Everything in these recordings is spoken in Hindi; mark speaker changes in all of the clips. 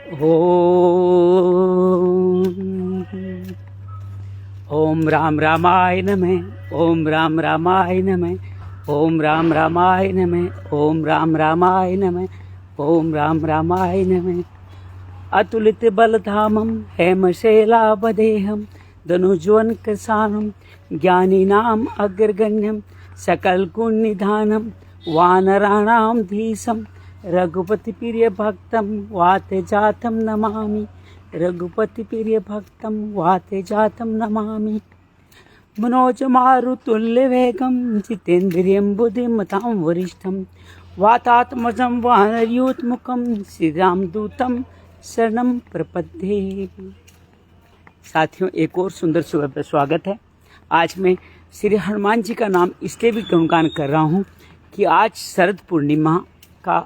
Speaker 1: ओम ओम राम रामाय नमः। ओम राम रामाय नमः। ओम राम रामाय नमः। ओम राम रामाय नमः। ओम राम रामाय नमः। अतुलित बलधामं हेमशैलावदेहं धनुज्वन कृशानं ज्ञानिनाम् अग्रगण्यं सकलगुणनिधानं वानराणां धीशं रघुपतिप्रिय भक्तं वातजातं नमामि। रघुपतिप्रिय भक्तं वातजातं नमामि। मनोजमारुतुल्यवेगं जितेन्द्रियं बुद्धिमतां वरिष्ठं वातात्मजं वानरयूथमुखं श्रीरामदूतं शरणं प्रपद्ये। साथियों, एक और सुंदर सुबह पर स्वागत है। आज मैं श्री हनुमान जी का नाम इसलिए भी गुणगान कर रहा हूँ कि आज शरद पूर्णिमा का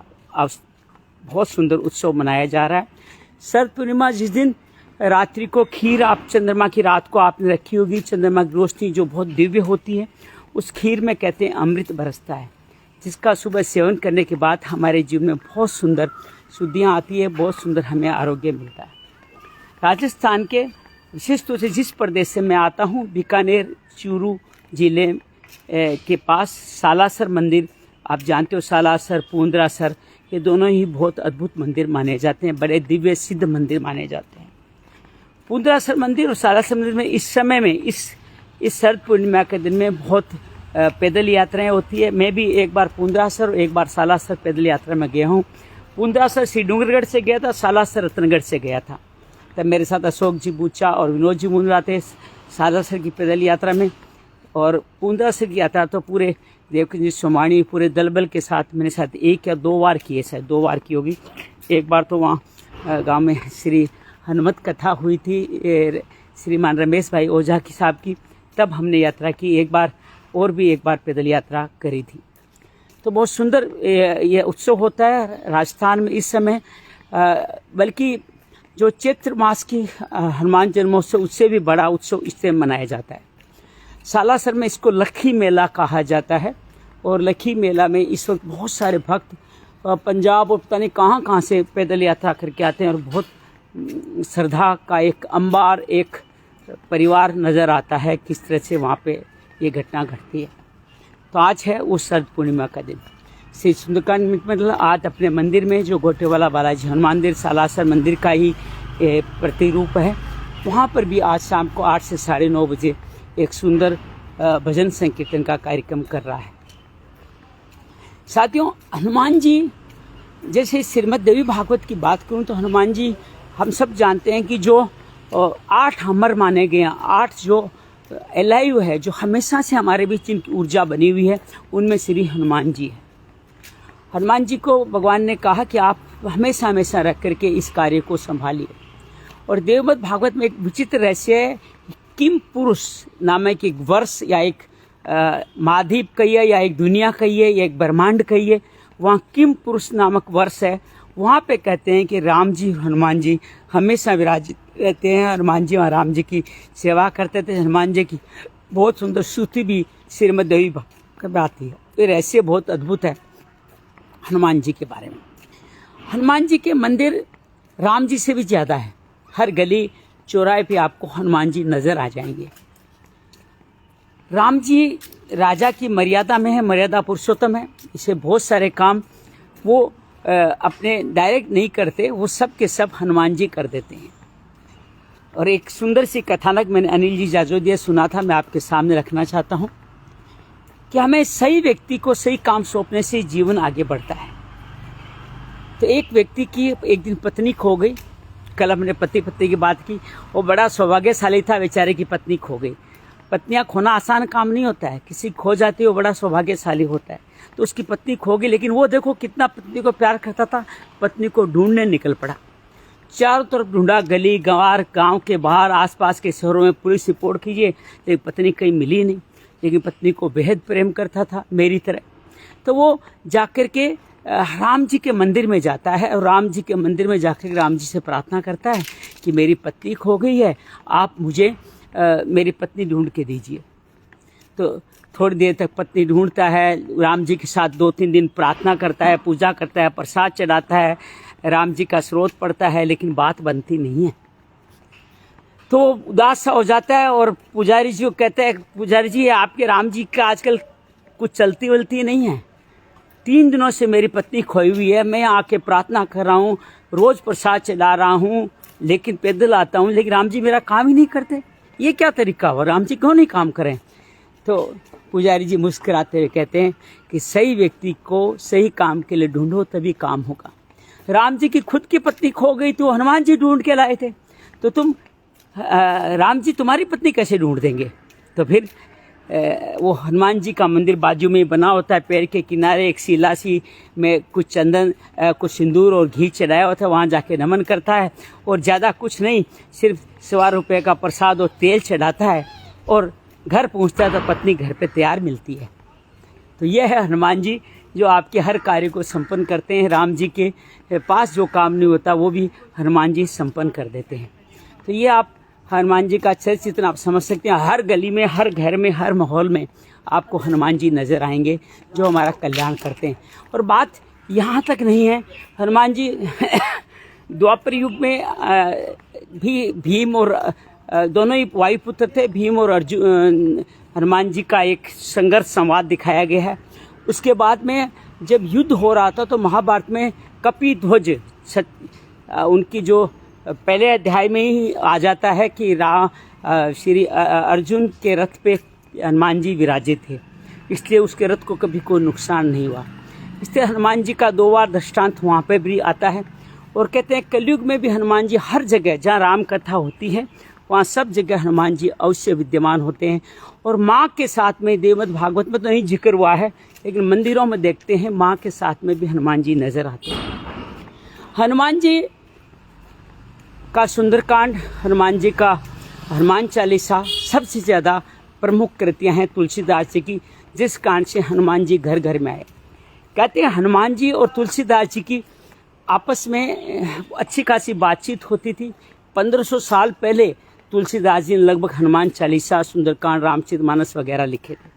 Speaker 1: बहुत सुंदर उत्सव मनाया जा रहा है। शरद पूर्णिमा जिस दिन रात्रि को खीर आप चंद्रमा की रात को आपने रखी होगी, चंद्रमा की रोशनी जो बहुत दिव्य होती है, उस खीर में कहते हैं अमृत बरसता है, जिसका सुबह सेवन करने के बाद हमारे जीवन में बहुत सुंदर शुद्धियाँ आती है, बहुत सुंदर हमें आरोग्य मिलता है। राजस्थान के विशेष तौर से जिस प्रदेश से मैं आता हूँ, बीकानेर चूरू जिले के पास सालासर मंदिर, आप जानते हो सालासर पूंदरासर, ये दोनों ही बहुत अद्भुत मंदिर माने जाते हैं, बड़े दिव्य सिद्ध मंदिर माने जाते हैं। पूंदरासर मंदिर और सालासर मंदिर में इस समय में इस शरद पूर्णिमा के दिन में बहुत पैदल यात्राएं होती है। मैं भी एक बार पूंदरासर और एक बार सालासर पैदल यात्रा में गया हूँ। पूंदरासर श्री डूंगरगढ़ से गया था, सालासर रतनगढ़ से गया था। तब मेरे साथ अशोक जी बूचा और विनोद जी मुंद्रा थे सालासर की पैदल यात्रा में, और पूंदरासर की यात्रा तो पूरे देवकी जी सोमाणी पूरे दलबल के साथ मैंने साथ एक या दो बार किए, शायद 2 बार की होगी। एक बार तो वहाँ गांव में श्री हनुमत कथा हुई थी श्रीमान रमेश भाई ओझा की साहब की, तब हमने यात्रा की। एक बार और भी एक बार पैदल यात्रा करी थी। तो बहुत सुंदर ये उत्सव होता है राजस्थान में इस समय, बल्कि जो चैत्र मास की हनुमान जन्मोत्सव उससे भी बड़ा उत्सव इससे मनाया जाता है। सालासर में इसको लखी मेला कहा जाता है, और लखी मेला में इस वक्त बहुत सारे भक्त पंजाब और पता नहीं कहाँ से पैदल यात्रा करके आते हैं, और बहुत श्रद्धा का एक अंबार, एक परिवार नज़र आता है किस तरह से वहाँ पे ये घटना घटती है। तो आज है उस शरद पूर्णिमा का दिन। श्री सुंदरकांड मतलब आज अपने मंदिर में जो गोटेवाला बालाजी हनुमान मंदिर सालासर मंदिर का ही प्रतिरूप है, वहाँ पर भी आज शाम को 8 से 9:30 बजे एक सुंदर भजन संकीर्तन का कार्यक्रम कर रहा है। साथियों, हनुमान जी जैसे श्रीमद् देवी भागवत की बात करूं तो हनुमान जी हम सब जानते हैं कि जो 8 हमर माने गए हैं, 8 जो एलाइव है, जो हमेशा से हमारे बीच इनकी ऊर्जा बनी हुई है, उनमें श्री हनुमान जी है। हनुमान जी को भगवान ने कहा कि आप हमेशा हमेशा रख करके इस कार्य को संभालिए। और देवमत भागवत में एक विचित्र रहस्य है, किम पुरुष नामक एक वर्ष या एक महाद्वीप कहिए या एक दुनिया कहिए या एक ब्रह्मांड कहिए, वहाँ किम पुरुष नामक वर्ष है। वहाँ पे कहते हैं कि राम जी हनुमान जी हमेशा विराजित रहते हैं। हनुमान जी वहाँ राम जी की सेवा करते थे। हनुमान जी की बहुत सुंदर स्तुति भी श्रीमद् देवी भागवत में आती है। ये रहस्य बहुत अद्भुत है हनुमान जी के बारे में। हनुमान जी के मंदिर राम जी से भी ज़्यादा है। हर गली चौराहे पे आपको हनुमान जी नजर आ जाएंगे। राम जी राजा की मर्यादा में है, मर्यादा पुरुषोत्तम है। इसे बहुत सारे काम वो अपने डायरेक्ट नहीं करते, वो सब के सब हनुमान जी कर देते हैं। और एक सुंदर सी कथानक मैंने अनिल जी जाजोदिया सुना था, मैं आपके सामने रखना चाहता हूँ कि हमें सही व्यक्ति को सही काम सौंपने से जीवन आगे बढ़ता है। तो एक व्यक्ति की एक दिन पत्नी खो गई। कल हमने पति पत्नी की बात की। वो बड़ा सौभाग्यशाली था, बेचारे की पत्नी खो गई। पत्नियां खोना आसान काम नहीं होता है, किसी खो जाती है वो बड़ा सौभाग्यशाली होता है। तो उसकी पत्नी खो गई, लेकिन वो देखो कितना पत्नी को प्यार करता था, पत्नी को ढूंढने निकल पड़ा। चारों तरफ ढूंढा, गली गंवार, गांव के बाहर, आसपास के शहरों में पुलिस रिपोर्ट कीजिए, लेकिन पत्नी कहीं मिली नहीं। लेकिन पत्नी को बेहद प्रेम करता था मेरी तरह। तो वो जाकर के राम जी के मंदिर में जाता है, और राम जी के मंदिर में जाकर राम जी से प्रार्थना करता है कि मेरी पत्नी खो गई है, आप मुझे मेरी पत्नी ढूंढ के दीजिए। तो थोड़ी देर तक पत्नी ढूंढता है, राम जी के साथ 2-3 दिन प्रार्थना करता है, पूजा करता है, प्रसाद चढ़ाता है, राम जी का स्रोत पड़ता है लेकिन बात बनती नहीं है, तो उदास सा हो जाता है और पुजारी जी को कहते हैं, पुजारी जी आपके राम जी का आजकल कुछ चलती वलती नहीं है, 3 दिनों से मेरी पत्नी खोई हुई है, मैं आके प्रार्थना कर रहा हूँ, रोज प्रसाद चला रहा हूँ, लेकिन पैदल आता हूँ, लेकिन राम जी मेरा काम ही नहीं करते, ये क्या तरीका हो, राम जी क्यों नहीं काम करें। तो पुजारी जी मुस्कुराते हुए कहते हैं कि सही व्यक्ति को सही काम के लिए ढूंढो तभी काम होगा। राम जी की खुद की पत्नी खो गई तो हनुमान जी ढूंढ के लाए थे, तो तुम राम जी तुम्हारी पत्नी कैसे ढूंढ देंगे। तो फिर वो हनुमान जी का मंदिर बाजू में बना होता है, पेड़ के किनारे एक शिला सी में कुछ चंदन कुछ सिंदूर और घी चढ़ाया होता है, वहाँ जाके नमन करता है और ज़्यादा कुछ नहीं, सिर्फ 1.25 रुपये का प्रसाद और तेल चढ़ाता है और घर पहुँचता है तो पत्नी घर पे तैयार मिलती है। तो यह है हनुमान जी जो आपके हर कार्य को संपन्न करते हैं। राम जी के पास जो काम नहीं होता वो भी हनुमान जी संपन्न कर देते हैं। तो ये आप हनुमान जी का चरित्र आप समझ सकते हैं। हर गली में, हर घर में, हर माहौल में आपको हनुमान जी नज़र आएंगे जो हमारा कल्याण करते हैं। और बात यहाँ तक नहीं है, हनुमान जी द्वापर युग में भी भीम और दोनों ही वायुपुत्र थे, भीम और अर्जुन, हनुमान जी का एक संघर्ष संवाद दिखाया गया है। उसके बाद में जब युद्ध हो रहा था तो महाभारत में कपिध्वज उनकी जो पहले अध्याय में ही आ जाता है कि श्री अर्जुन के रथ पे हनुमान जी विराजे थे, इसलिए उसके रथ को कभी कोई नुकसान नहीं हुआ। इसलिए हनुमान जी का 2 बार दृष्टांत वहाँ पे भी आता है। और कहते हैं कलयुग में भी हनुमान जी हर जगह जहाँ राम कथा होती है वहाँ सब जगह हनुमान जी अवश्य विद्यमान होते हैं। और माँ के साथ में देवमत भागवत में तो नहीं जिक्र हुआ है, लेकिन मंदिरों में देखते हैं माँ के साथ में भी हनुमान जी नजर आते हैं। हनुमान जी का सुंदरकांड, हनुमान जी का हनुमान चालीसा सबसे ज़्यादा प्रमुख कृतियाँ हैं तुलसीदास जी की, जिस कांड से हनुमान जी घर घर में आए। कहते हैं हनुमान जी और तुलसीदास जी की आपस में अच्छी खासी बातचीत होती थी। 1500 साल पहले तुलसीदास जी ने लगभग हनुमान चालीसा, सुंदरकांड, रामचरितमानस वगैरह लिखे थे।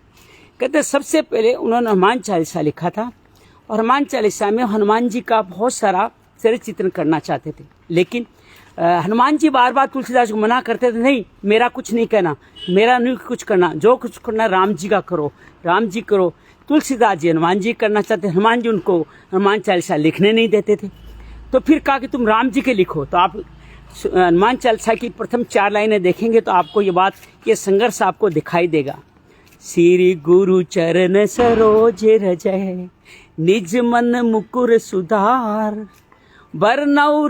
Speaker 1: कहते हैं सबसे पहले उन्होंने हनुमान चालीसा लिखा था और हनुमान चालीसा में हनुमान जी का बहुत सारा चरित्र चित्रण करना चाहते थे, लेकिन हनुमान जी बार बार तुलसीदास को मना करते थे, नहीं मेरा कुछ नहीं कहना, मेरा नहीं कुछ करना, जो कुछ करना राम जी का करो, राम जी करो। तुलसीदास जी हनुमान जी करना चाहते, हनुमान जी उनको हनुमान चालीसा लिखने नहीं देते थे। तो फिर कहा कि तुम राम जी के लिखो। तो आप हनुमान चालीसा की प्रथम 4 लाइनें देखेंगे तो आपको ये बात, ये संघर्ष आपको दिखाई देगा। श्री गुरु चरण सरोज रजय, निज मन मुकुर सुधार, बरनऊ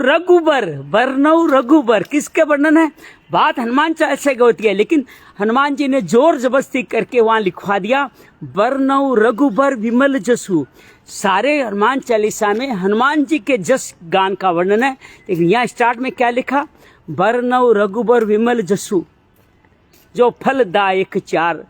Speaker 1: रघुबर। किसके वर्णन है? बात हनुमान चालीसा की होती है, लेकिन हनुमान जी ने जोर जबरदस्ती करके वहां लिखवा दिया बरनऊ रघुबर विमल जसु। सारे हनुमान चालीसा में हनुमान जी के जस गान का वर्णन है, लेकिन यहाँ स्टार्ट में क्या लिखा? बरनऊ रघुबर विमल जसु, जो फलदायक 4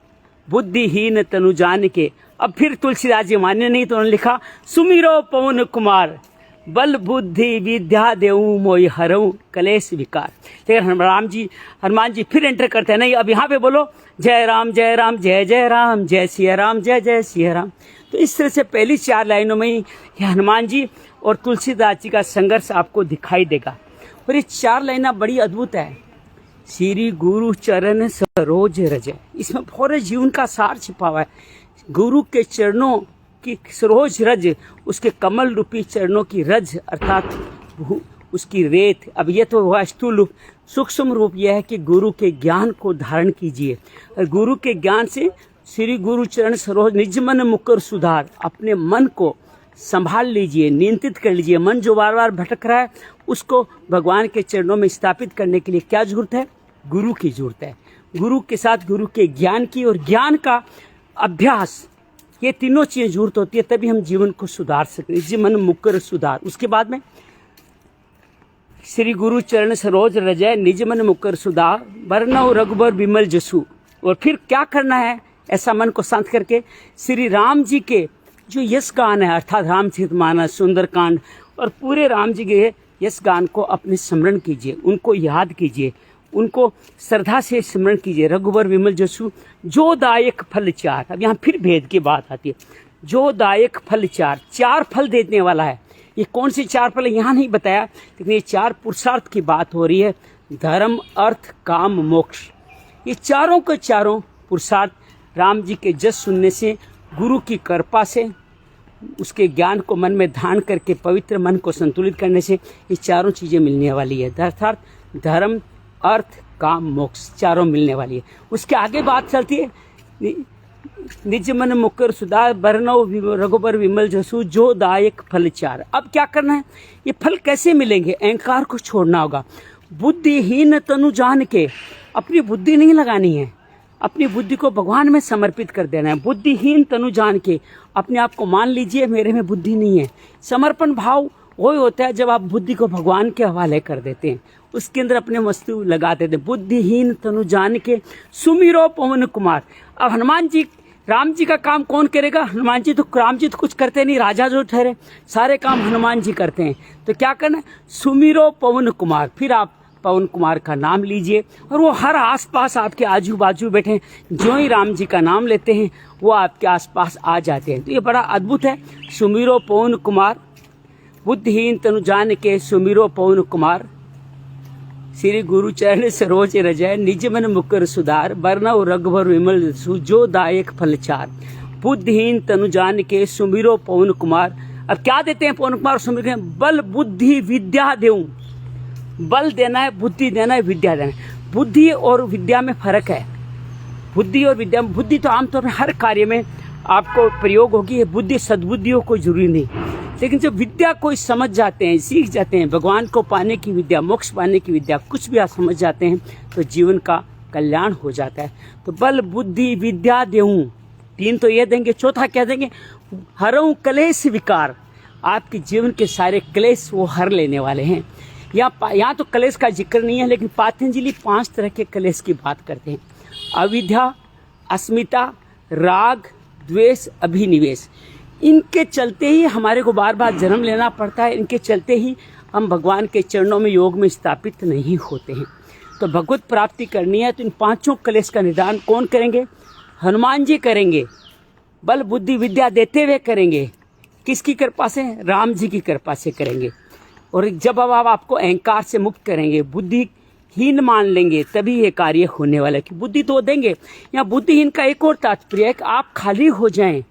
Speaker 1: बुद्धिहीन तनु जान के। अब फिर तुलसीदास जी मान्य नहीं तो उन्होंने लिखा सुमिरो पवन कुमार, बल बुद्धि विद्या देऊ मोहि हरऊ कलेश विकार। लेकिन हनुमान जी फिर एंटर करते हैं, नहीं अब यहाँ पे बोलो जय राम जय राम जय जय राम, जय सिया राम जय जय सिया राम। तो इस तरह से पहली 4 लाइनों में ही हनुमान जी और तुलसीदास जी का संघर्ष आपको दिखाई देगा। और ये 4 लाइना बड़ी अद्भुत है। श्री गुरु चरण सरोज रज, इसमें पूरे जीवन का सार छिपा हुआ है। गुरु के चरणों की सरोज रज, उसके कमल रूपी चरणों की रज अर्थात उसकी रेत। अब ये तो हुआ स्थूल रूप, सूक्ष्म रूप यह है कि गुरु के ज्ञान को धारण कीजिए और गुरु के ज्ञान से श्री गुरु चरण सरोज निज मन मुकर सुधार, अपने मन को संभाल लीजिए, नियंत्रित कर लीजिए। मन जो बार बार भटक रहा है उसको भगवान के चरणों में स्थापित करने के लिए क्या जरूरत है? गुरु की जरूरत है। गुरु के साथ गुरु के ज्ञान की और ज्ञान का अभ्यास, ये तीनों चीजें जरूरत होती है, तभी हम जीवन को सुधार सकते हैं। जी मन मुकर सुधार। उसके बाद में श्री गुरु चरण सरोज रजय निज मन मुकर सुधार, बरनऊ रघुबर विमल जसु। और फिर क्या करना है? ऐसा मन को शांत करके श्री राम जी के जो यश गान है अर्थात रामचरितमानस, सुंदरकांड और पूरे राम जी के यश गान को अपने स्मरण कीजिए, उनको याद कीजिए, उनको श्रद्धा से स्मरण कीजिए। रघुबर विमल जसु, जो दायक फल 4। अब यहाँ फिर भेद की बात आती है। जो दायक फल 4 फल देने वाला है। ये कौन से 4 फल यहाँ नहीं बताया, लेकिन ये 4 पुरुषार्थ की बात हो रही है। धर्म, अर्थ, काम, मोक्ष, ये चारों के चारों पुरुषार्थ राम जी के जस सुनने से, गुरु की कृपा से, उसके ज्ञान को मन में धारण करके पवित्र मन को संतुलित करने से ये चारों चीज़ें मिलने वाली है। अर्थात धर्म, अर्थ, काम, मोक्ष चारों मिलने वाली है। उसके आगे बात चलती है, निज मन मुकर सुधार बरनव रघुबर विमल जसु जो दायक फल 4। अब क्या करना है, ये फल कैसे मिलेंगे? अहंकार को छोड़ना होगा। बुद्धिहीन तनु जान के, अपनी बुद्धि नहीं लगानी है, अपनी बुद्धि को भगवान में समर्पित कर देना है। बुद्धिहीन तनु जान के, अपने आप को मान लीजिए मेरे में बुद्धि नहीं है। समर्पण भाव वही होता है जब आप बुद्धि को भगवान के हवाले कर देते हैं, उसके अंदर अपने वस्तु लगा देते हैं। बुद्धिहीन तनु जान के सुमिरो पवन कुमार। अब हनुमान जी, राम जी का काम कौन करेगा? हनुमान जी तो, राम जी तो कुछ करते नहीं, राजा जो ठहरे सारे काम हनुमान जी करते हैं। तो क्या करना है? सुमिरो पवन कुमार। फिर आप पवन कुमार का नाम लीजिए और वो हर आसपास आपके आजू बाजू बैठे, जो ही राम जी का नाम लेते हैं वो आपके आसपास आ जाते हैं। तो ये बड़ा अद्भुत है। सुमिरो पवन कुमार, बुद्धिहीन तनु जान के सुमिरो पवन कुमार, श्री गुरु चरण सरोज रजय, निज मन मुकर सुधार बरनव रघुबर विमल जो दायक फल 4। बुद्धिहीन तनु जान के सुमिरो पवन कुमार। अब क्या देते हैं पवन कुमार? सुमिर बल बुद्धि विद्या देऊं। बल देना है, बुद्धि देना है, विद्या देना है। बुद्धि और विद्या में फर्क है। बुद्धि और विद्या, बुद्धि तो आमतौर पर हर कार्य में आपको प्रयोग होगी, बुद्धि सद्बुद्धि हो कोई जरूरी नहीं। लेकिन जब विद्या कोई समझ जाते हैं, सीख जाते हैं, भगवान को पाने की विद्या, मोक्ष पाने की विद्या, कुछ भी आप समझ जाते हैं तो जीवन का कल्याण हो जाता है। तो बल बुद्धि विद्या देऊं, 3 तो ये देंगे, चौथा क्या देंगे? हरऊं कलेश विकार। आपके जीवन के सारे क्लेश वो हर लेने वाले हैं। यहाँ तो कलेश का जिक्र नहीं है, लेकिन पतंजलि 5 तरह के कलेश की बात करते हैं। अविद्या, अस्मिता, राग, द्वेष, अभिनिवेश। इनके चलते ही हमारे को बार बार जन्म लेना पड़ता है। इनके चलते ही हम भगवान के चरणों में योग में स्थापित नहीं होते हैं। तो भगवत प्राप्ति करनी है तो इन 5 कलेश का निदान कौन करेंगे? हनुमान जी करेंगे। बल बुद्धि विद्या देते हुए करेंगे। किसकी कृपा से? राम जी की कृपा से करेंगे। और जब अब आप आपको अहंकार से मुक्त करेंगे, बुद्धिहीन मान लेंगे, तभी ये कार्य होने वाला है। कि बुद्धि तो देंगे। यहाँ बुद्धिहीन का एक और तात्पर्य है कि आप खाली हो जाएं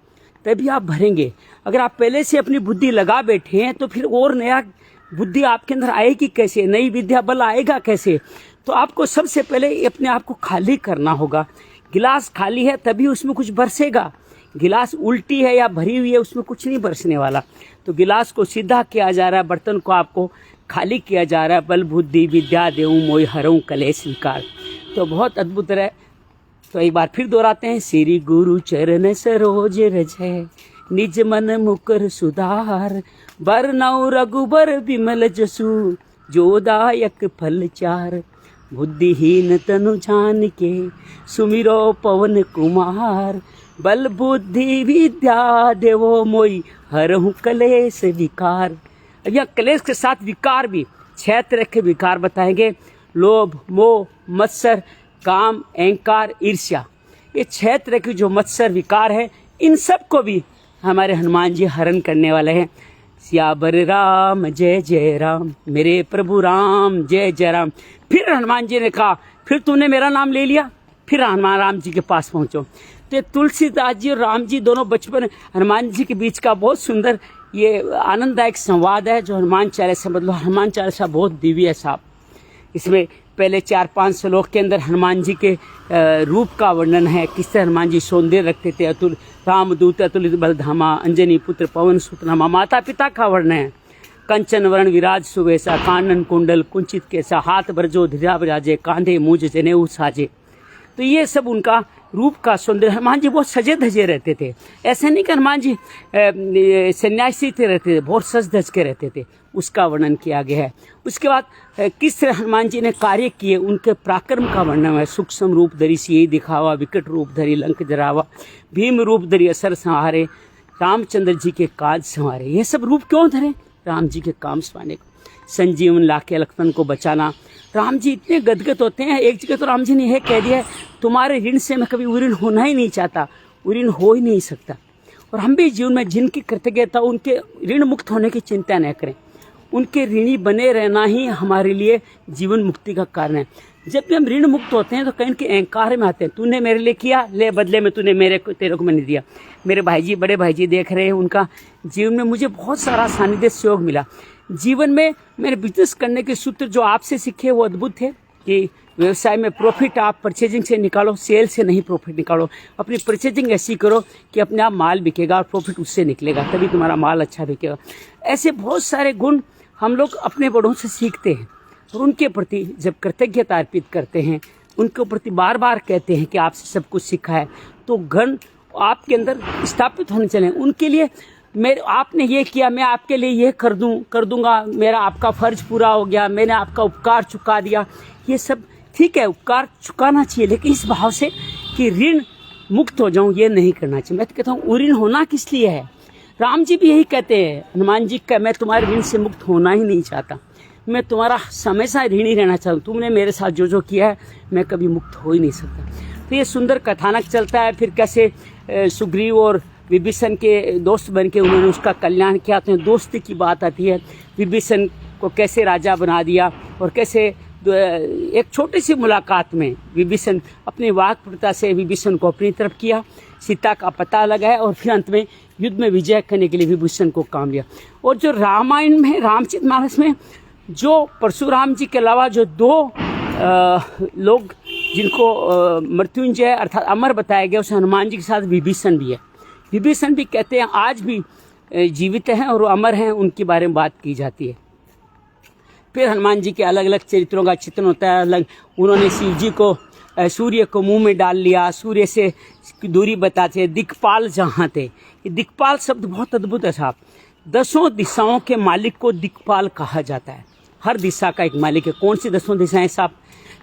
Speaker 1: तभी आप भरेंगे। अगर आप पहले से अपनी बुद्धि लगा बैठे हैं तो फिर और नया बुद्धि आपके अंदर आएगी कैसे? नई विद्या बल आएगा कैसे? तो आपको सबसे पहले अपने आप को खाली करना होगा। गिलास खाली है तभी उसमें कुछ बरसेगा। गिलास उल्टी है या भरी हुई है उसमें कुछ नहीं बरसने वाला। तो गिलास को सीधा किया जा रहा है, बर्तन को आपको खाली किया जा रहा है। बल बुद्धि विद्या देऊं मोहि हरऊं कलेश विकार। तो बहुत अद्भुत है। तो एक बार फिर दोहराते हैं। श्री गुरु चरण सरोज रजय, निज मन मुकर सुधार बरनऊ रघुबर विमल जसु जो दायक फल 4। बुद्धिहीन तनु जान के सुमिरो पवन कुमार, बल बुद्धि विद्या देवो मोई हरहु कलेश विकार। अब यह कलेश के साथ विकार भी 6 तरह के विकार बताएंगे। लोभ, मोह, मत्सर, काम, अहंकार, ईर्ष्या। ये 6 तरह के जो मत्सर विकार है, इन सब को भी हमारे हनुमान जी हरण करने वाले हैं। सियावर राम जय जय राम, मेरे प्रभु राम जय जय राम। फिर हनुमान जी ने कहा, फिर तूने मेरा नाम ले लिया, फिर हनुमान राम जी के पास पहुंचो। तो तुलसीदास जी और राम जी दोनों बचपन हनुमान जी के बीच का बहुत सुंदर ये आनंददायक संवाद है जो हनुमान चालीसा, मतलब हनुमान चालीसा बहुत दिव्य है साहब। इसमें पहले 4-5 श्लोक के अंदर हनुमान जी के रूप का वर्णन है, किस तरह हनुमान जी सौंदर्य रखते थे। अतुल रामदूत अतुलित बलधामा, अंजनी पुत्र पवन सुतनामा। माता पिता का वर्णन है। कंचन वर्ण विराज सुवेशा, कानन कुंडल कुंचित केसा, हाथ भरजो धिरा बराजे, कांधे मूंज जनेऊ साजे। तो ये सब उनका रूप का सौंदर्य। हनुमान जी बहुत सजे धजे रहते थे। ऐसे नहीं कि हनुमान जी सन्यासी थे रहते थे, बहुत सज धज के रहते थे, उसका वर्णन किया गया है। उसके बाद किस तरह हनुमान जी ने कार्य किए, उनके पराक्रम का वर्णन है। सूक्ष्म रूप धरी सियहि दिखावा, विकट रूप धरी लंक जरावा, भीम रूप धरी असर संहारे, रामचंद्र जी के काज संवारे। ये सब रूप क्यों धरे? राम जी के काम संवारने को। संजीवन लाके लक्ष्मण को बचाना। राम जी इतने गदगद होते हैं। एक जगह तो राम जी ने यह कह दिया है, तुम्हारे ऋण से मैं कभी उऋण होना ही नहीं चाहता, उऋण हो ही नहीं सकता। और हम भी जीवन में जिनकी कृतज्ञता, उनके ऋण मुक्त होने की चिंता न करें। उनके ऋणी बने रहना ही हमारे लिए जीवन मुक्ति का कारण है। जब भी हम ऋण मुक्त होते हैं तो कहीं के अहंकार में आते हैं, तूने मेरे लिए किया, ले बदले में तूने तेरे को मैंने दिया। मेरे भाई जी, बड़े भाई जी देख रहे हैं, उनका जीवन में मुझे बहुत सारा सानिध्य सहयोग मिला। जीवन में मेरे बिजनेस करने के सूत्र जो आपसे सीखे वो अद्भुत थे कि व्यवसाय में प्रॉफिट आप परचेजिंग से निकालो, सेल से नहीं प्रॉफिट निकालो। अपनी परचेजिंग ऐसी करो कि अपने आप माल बिकेगा और प्रॉफिट उससे निकलेगा, तभी तुम्हारा माल अच्छा बिकेगा। ऐसे बहुत सारे गुण हम लोग अपने बड़ों से सीखते हैं और उनके प्रति जब कृतज्ञता अर्पित करते हैं, उनके प्रति बार बार कहते हैं कि आपसे सब कुछ सीखा है, तो गुण आपके अंदर स्थापित होने चले। उनके लिए आपने ये किया, मैं आपके लिए ये कर दूंगा, मेरा आपका फर्ज पूरा हो गया, मैंने आपका उपकार चुका दिया। ये सब ठीक है, उपकार चुकाना चाहिए, लेकिन इस भाव से कि ऋण मुक्त हो जाऊं, ये नहीं करना चाहिए। मैं तो कहता हूँ ऋण होना किस लिए है? राम जी भी यही कहते हैं, हनुमान जी का, मैं तुम्हारे ऋण से मुक्त होना ही नहीं चाहता, मैं तुम्हारा हमेशा ऋणी रहना चाहता हूँ। तुमने मेरे साथ जो जो किया है मैं कभी मुक्त हो ही नहीं सकता। तो ये सुंदर कथानक चलता है। फिर कैसे सुग्रीव और विभीषण के दोस्त बन के उन्होंने उसका कल्याण किया। तो दोस्ती की बात आती है, विभीषण को कैसे राजा बना दिया और कैसे एक छोटी सी मुलाकात में विभीषण अपनी वाक्पटुता से विभीषण को अपनी तरफ किया, सीता का पता लगाया और फिर अंत में युद्ध में विजय करने के लिए विभीषण को काम लिया। और जो रामायण में, रामचरितमानस में जो परशुराम जी के अलावा जो दो लोग जिनको मृत्युंजय अर्थात अमर बताया गया, उस हनुमान जी के साथ विभीषण भी है। विभीषण भी कहते हैं आज भी जीवित हैं और अमर हैं, उनके बारे में बात की जाती है। फिर हनुमान जी के अलग अलग चरित्रों का चित्रण होता है। अलग उन्होंने शिव जी को, सूर्य को मुंह में डाल लिया, सूर्य से दूरी बताते हैं, दिक्पाल जहाँ थे। ये दिक्पाल शब्द बहुत अद्भुत है साहब। 10 दिशाओं के मालिक को दिक्पाल कहा जाता है। हर दिशा का एक मालिक है। कौन सी 10 दिशाएं साहब?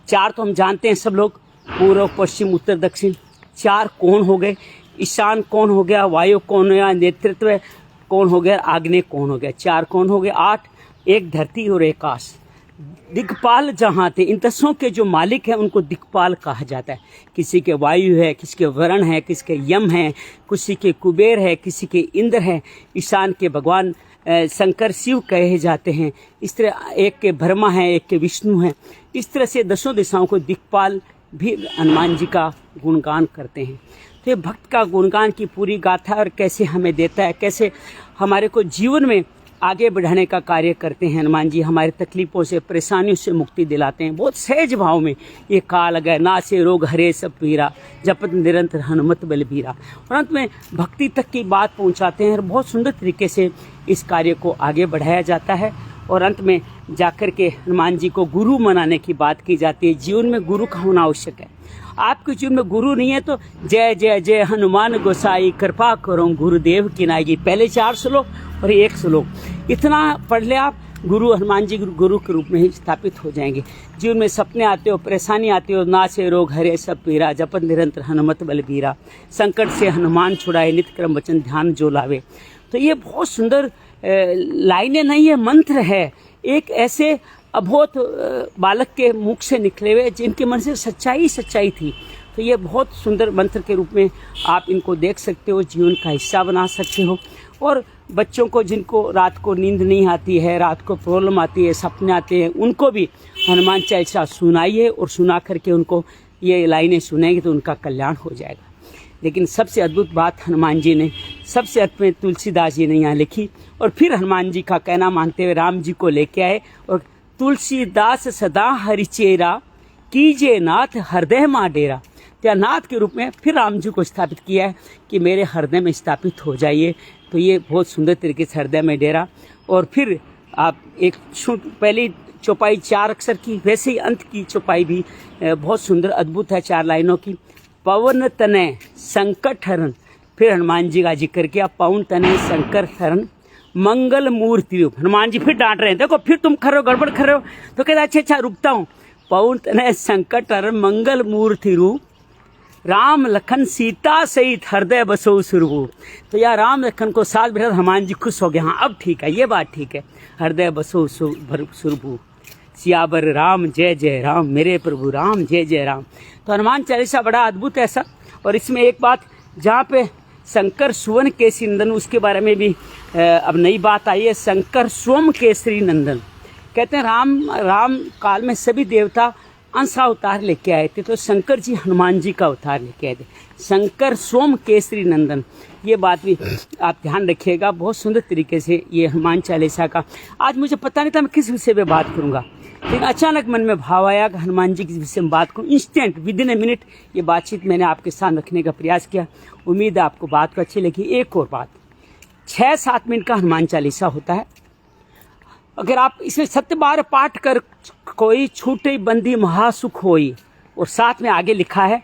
Speaker 1: 4 तो हम जानते हैं सब लोग, पूर्व, पश्चिम, उत्तर, दक्षिण। 4 कौन हो गए? ईशान कौन हो गया, वायु कौन हो गया, नेतृत्व कौन हो गया, आग्नेय कौन हो गया। 4 कौन हो गए? 8, एक धरती और एक आकाश। दिक्पाल जहाँ थे, इन 10 के जो मालिक हैं उनको दिक्पाल कहा जाता है। किसी के वायु है, किसी के वरुण है, किसी के यम है, किसी के कुबेर है, किसी के इंद्र है। ईशान के भगवान शंकर शिव कहे जाते हैं। इस तरह एक के ब्रह्मा है, एक के विष्णु है। इस तरह से 10 दिशाओं को दिक्पाल भी हनुमान जी का गुणगान करते हैं। तो ये भक्त का गुणगान की पूरी गाथा और कैसे हमें देता है, कैसे हमारे को जीवन में आगे बढ़ाने का कार्य करते हैं। हनुमान जी हमारी तकलीफों से, परेशानियों से मुक्ति दिलाते हैं। बहुत सहज भाव में ये काल गए नासे रोग हरे सब पीरा, जपत निरंतर हनुमत बलबीरा। और अंत में भक्ति तक की बात पहुंचाते हैं और बहुत सुंदर तरीके से इस कार्य को आगे बढ़ाया जाता है। और अंत में जाकर के हनुमान जी को गुरु मनाने की बात की जाती है। जीवन में गुरु का होना आवश्यक है। आपके जीवन में गुरु नहीं है तो जय जय जय हनुमान गोसाई, कृपा करो गुरुदेव की नाई। पहले 4 श्लोक और 1 श्लोक इतना पढ़ ले आप, गुरु हनुमान जी गुरु के रूप में ही स्थापित हो जाएंगे। जीवन में सपने आते हो, परेशानी आती हो, नासे रोग हरे सब पीरा, जपत निरंतर हनुमत बलबीरा, संकट से हनुमान छुड़ाए, नित्य क्रम वचन ध्यान जो लावे। तो ये बहुत सुंदर लाइनें नहीं है, मंत्र है। एक ऐसे अबोध बालक के मुख से निकले हुए जिनके मन से सच्चाई थी। तो ये बहुत सुंदर मंत्र के रूप में आप इनको देख सकते हो, जीवन का हिस्सा बना सकते हो। और बच्चों को जिनको रात को नींद नहीं आती है, रात को प्रॉब्लम आती है, सपने आते हैं, उनको भी हनुमान चालीसा सुनाइए और सुना करके उनको ये लाइनें सुनेंगे तो उनका कल्याण हो जाएगा। लेकिन सबसे अद्भुत बात हनुमान जी ने, सबसे अंत में तुलसीदास जी ने यहाँ लिखी। और फिर हनुमान जी का कहना मानते हुए राम जी को लेके आए और तुलसीदास सदा हरिचेरा, कीजे नाथ हृदय माँ डेरा। त्या नाथ के रूप में फिर राम जी को स्थापित किया है कि मेरे हृदय में स्थापित हो जाइए। तो ये बहुत सुंदर तरीके से हृदय में डेरा। और फिर आप एक पहली चौपाई 4 अक्षर की, वैसे ही अंत की चौपाई भी बहुत सुंदर अद्भुत है, 4 लाइनों की। पवन तनय संकट हरण, फिर हनुमान जी का जिक्र किया, पवन तनय संकट हरण मंगल मूर्ति रूप। हनुमान जी फिर डांट रहे हैं, देखो फिर तुम कर रहे हो, गड़बड़ कर रहे हो। तो कहते अच्छा रुकता हूँ। पवन तनय संकट हरण मंगल मूर्ति रूप, राम लखन सीता सहित हृदय बसो सुरभू। तो यार राम लखन को साथ बैठा, हनुमान जी खुश हो गए। हाँ अब ठीक है, ये बात ठीक है। हृदय बसो सुरभू, सियावर राम जय जय राम, मेरे प्रभु राम जय जय राम। तो हनुमान चालीसा बड़ा अद्भुत है सब। और इसमें एक बात, जहाँ पे शंकर सुवन केसरी नंदन, उसके बारे में भी अब नई बात आई है। शंकर स्वम केसरी नंदन कहते हैं राम काल में सभी देवता अंशावतार लेके आए थे, तो शंकर जी हनुमान जी का अवतार लेके आए थे। शंकर स्वम केसरी नंदन, ये बात भी आप ध्यान रखिएगा। बहुत सुंदर तरीके से ये हनुमान चालीसा का, आज मुझे पता नहीं था मैं किस विषय पे बात करूंगा, लेकिन अचानक मन में भाव आया कि हनुमान जी के विषय में बात करूं। Instant with in a minute ये बातचीत मैंने आपके साथ रखने का प्रयास किया। उम्मीद है आपको बात को अच्छी लगी। एक और बात, 6-7 मिनट का हनुमान चालीसा होता है। अगर आप इसमें 7 बार पाठ कर कोई छूटे बंदी महासुख होई, और साथ में आगे लिखा है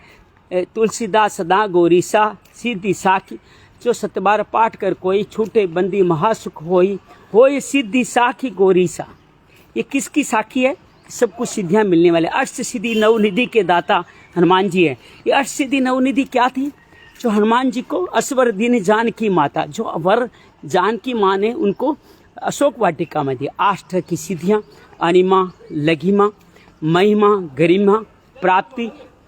Speaker 1: तुलसीदास सदा गौरीसा सिद्धि साखी, जो 7 बार पाठ कर कोई छूटे बंदी महासुख होई सिद्धि साखी गौरीसा। ये किसकी साखी है? सब कुछ सिद्धियां मिलने वाले अष्ट सिद्धि नवनिधि के दाता हनुमान जी है। ये अष्ट सिद्धि नवनिधि क्या थी? जो हनुमान जी को असवर दिन जानकी माता, जो वर जानकी माँ ने उनको अशोक वाटिका में दिया। 8 की सिद्धियां, अनिमा, लघिमा, महिमा, गरिमा, प्राप्ति,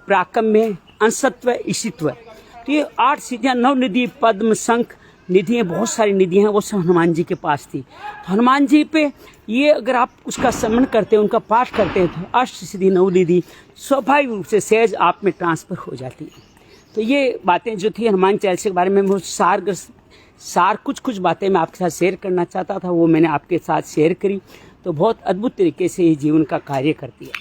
Speaker 1: प्राकम्य, अंशत्व, ईशित्व। तो ये 8 सिद्धियां, नवनिधि, पद्म, शंख निधियाँ, बहुत सारी निधियाँ हैं, वो सब हनुमान जी के पास थी। तो हनुमान जी पे ये अगर आप उसका स्मरण करते हैं, उनका पाठ करते हैं, तो अष्ट सिद्धि नवनिधि स्वाभाविक रूप से सहज आप में ट्रांसफर हो जाती है। तो ये बातें जो थी हनुमान चालीसा के बारे में, वो सार कुछ बातें मैं आपके साथ शेयर करना चाहता था, वो मैंने आपके साथ शेयर करी। तो बहुत अद्भुत तरीके से ये जीवन का कार्य करती है।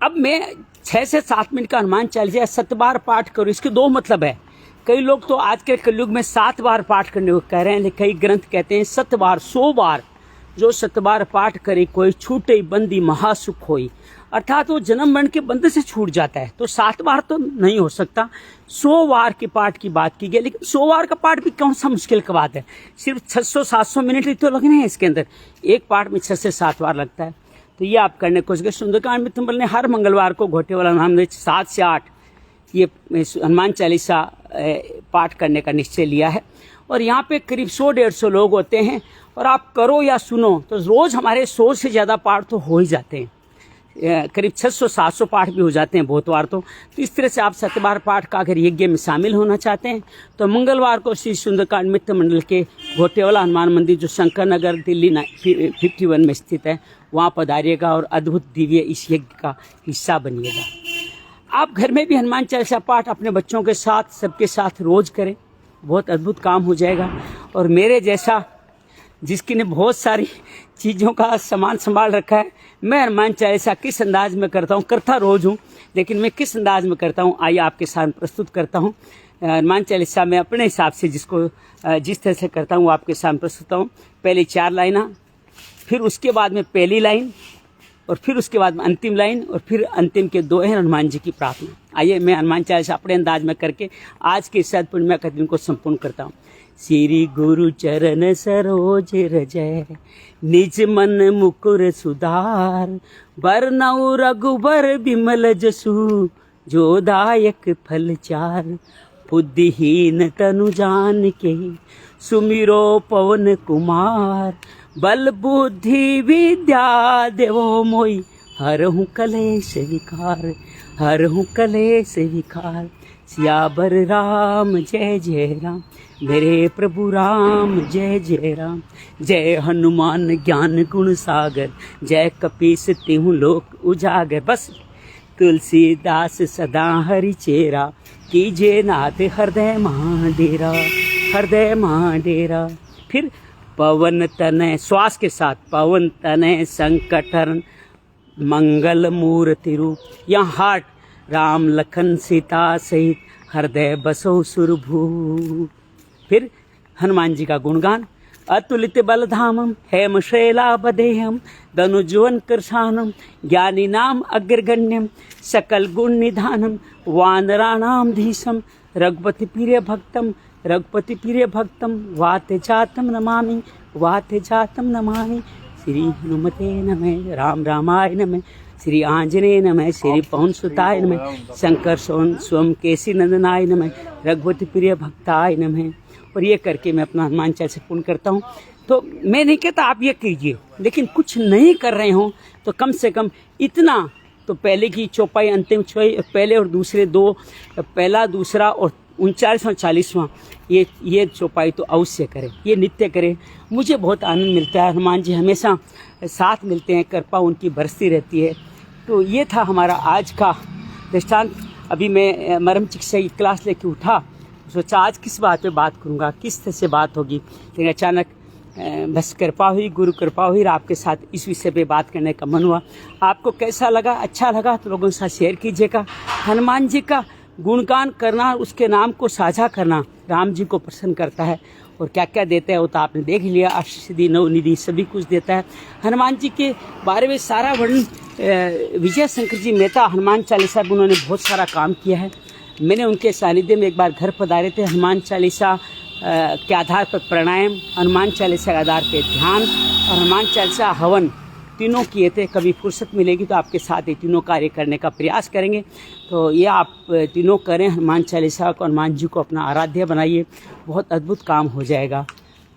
Speaker 1: अब मैं 6 से 7 मिनट का हनुमान चालीसा 7 बार पाठ करूँ, इसके 2 मतलब है। कई लोग तो आज के कलयुग में 7 बार पाठ करने को कह रहे हैं, लेकिन कई ग्रंथ कहते हैं 7 बार 100 बार। जो 7 बार पाठ करे कोई छूटे बंदी महासुख होई, अर्थात वो जन्म मरण के बंधन से छूट जाता है। तो 7 बार तो नहीं हो सकता, 100 बार के पाठ की बात की गई। लेकिन 100 बार का पाठ भी कौन सा मुश्किल का बात है? सिर्फ 600-700 मिनट ही तो लगने हैं इसके अंदर। एक पाठ में 6 से 7 बार लगता है। तो ये आप करने की कोशिश करें। सुंदरकांड में तुम ने हर मंगलवार को घोटे वाला नाम 7 से 8 ये हनुमान चालीसा पाठ करने का निश्चय लिया है। और यहाँ पे करीब 100-150 लोग होते हैं, और आप करो या सुनो तो रोज हमारे 100 से ज़्यादा पाठ तो हो ही जाते हैं। करीब 600-700 पाठ भी हो जाते हैं बहुत बार। तो इस तरह से आप 7 बार पाठ का अगर यज्ञ में शामिल होना चाहते हैं तो मंगलवार को श्री सुंदरकांड मित्र मंडल के घोटेवाला हनुमान मंदिर, जो शंकर नगर दिल्ली 51 में स्थित है, वहाँ पधारिएगा और अद्भुत दिव्य इस यज्ञ का हिस्सा बनिएगा। आप घर में भी हनुमान चालीसा पाठ अपने बच्चों के साथ, सबके साथ रोज करें, बहुत अद्भुत काम हो जाएगा। और मेरे जैसा जिसकी ने बहुत सारी चीज़ों का सामान संभाल रखा है, मैं हनुमान चालीसा किस अंदाज में करता हूँ, करता रोज हूँ, लेकिन मैं किस अंदाज में करता हूँ आइए आपके साथ प्रस्तुत करता हूँ। हनुमान चालीसा मैं अपने हिसाब से जिस तरह से करता हूँ आपके सामने प्रस्तुत हूँ। पहले 4 लाइना, फिर उसके बाद में पहली लाइन, और फिर उसके बाद में अंतिम लाइन, और फिर अंतिम के 2 हैं हनुमान जी की प्रार्थना। आइए मैं हनुमान चालीसा अपने अंदाज में करके आज के साथ पुण्य का दिन को संपूर्ण करता हूँ। श्री गुरु चरण सरोज रजय, निज मन मुकुर सुधार, बरनऊ रघुबर बिमल जसु, जो दायक फल चार। बुद्धिहीन तनु जान के, सुमिरो पवन कुमार, बल बुद्धि विद्या देवो मोई, हरहु कलेश विकार, हरहु कलेश विकार। सियावर राम जय जय राम, मेरे प्रभु राम जय जय राम। जय हनुमान ज्ञान गुण सागर, जय कपीस तिहु लोक उजागर। बस तुलसीदास सदा हरि चेरा, कीजे नाथ हृदय महाडेरा, हृदय महाडेरा। फिर पवन तनय, श्वास के साथ, पवन तनय संकटहरण मंगल मूर्ति रूप। यहाँ हार्ट, राम लखन सीता सहित हृदय बसो सुरभूप। फिर हनुमान जी का गुणगान। अतुलित बलधामम हेम शैलाबदेहम, धनुज्वन कृशानम, ज्ञानी नाम अग्रगण्यम, सकल गुण निधानम, वानराणाम धीशम, रघुपति प्रिय भक्तम, रघुपति प्रिय भक्तम, वात जातम नमामि, वात जातम नमामि। श्री हनुमते नमः, राम रामाय नमः, श्री आंजनेय नमः, श्री पवन सुताय नमः, शंकर स्वम केसी नंदनाय नमः, रघुपति प्रिय भक्ताय नमः। और ये करके मैं अपना हनुमान चालीसा पूर्ण करता हूँ। तो मैं नहीं कहता आप ये कीजिए, लेकिन कुछ नहीं कर रहे हो तो कम से कम इतना तो पहले की चौपाई, अंतिम चौपाई, पहले और दूसरे 2, पहला दूसरा और 39वां 40वां ये चौपाई तो अवश्य करें, ये नित्य करें। मुझे बहुत आनंद मिलता है। हनुमान जी हमेशा साथ मिलते हैं, कृपा उनकी बरसती रहती है। तो ये था हमारा आज का दृष्टांत। अभी मैं मर्म चिकित्सा की क्लास लेके उठा, सोचा आज किस बात पे बात करूँगा, किस तरह से बात होगी, लेकिन अचानक बस कृपा हुई, गुरु कृपा हुई, आपके साथ इस विषय पे बात करने का मन हुआ। आपको कैसा लगा? अच्छा लगा तो लोगों के साथ शेयर कीजिएगा। हनुमान जी का गुणगान करना, उसके नाम को साझा करना राम जी को प्रसन्न करता है। और क्या क्या देता है वो तो आपने देख लिया, अष्टसिद्धि नवनिधि सभी कुछ देता है। हनुमान जी के बारे में सारा वर्णन विजय शंकर जी मेहता हनुमान चालीसा में उन्होंने बहुत सारा काम किया है। मैंने उनके सानिध्य में एक बार घर पधारे थे। हनुमान चालीसा के आधार पर प्राणायाम, हनुमान चालीसा के आधार पर ध्यान और हनुमान चालीसा हवन तीनों किए थे। कभी फुर्सत मिलेगी तो आपके साथ ये तीनों कार्य करने का प्रयास करेंगे। तो ये आप तीनों करें, हनुमान चालीसा को, हनुमान जी को अपना आराध्य बनाइए, बहुत अद्भुत काम हो जाएगा।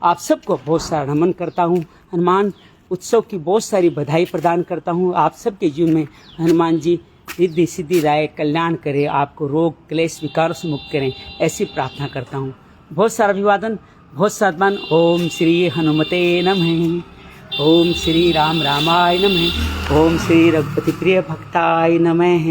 Speaker 1: आप सबको बहुत सारा नमन करता हूँ। हनुमान उत्सव की बहुत सारी बधाई प्रदान करता हूँ। आप सबके जीवन में हनुमान जी रिद्धि सिद्धि राय कल्याण करें, आपको रोग क्लेश विकारों से मुक्त करें, ऐसी प्रार्थना करता हूँ। बहुत सारा अभिवादन, बहुत साधमान। ओम श्री हनुमते नमः। ओम श्री राम रामाय नमः। ओम श्री रघुपति प्रिय भक्ताय नमः।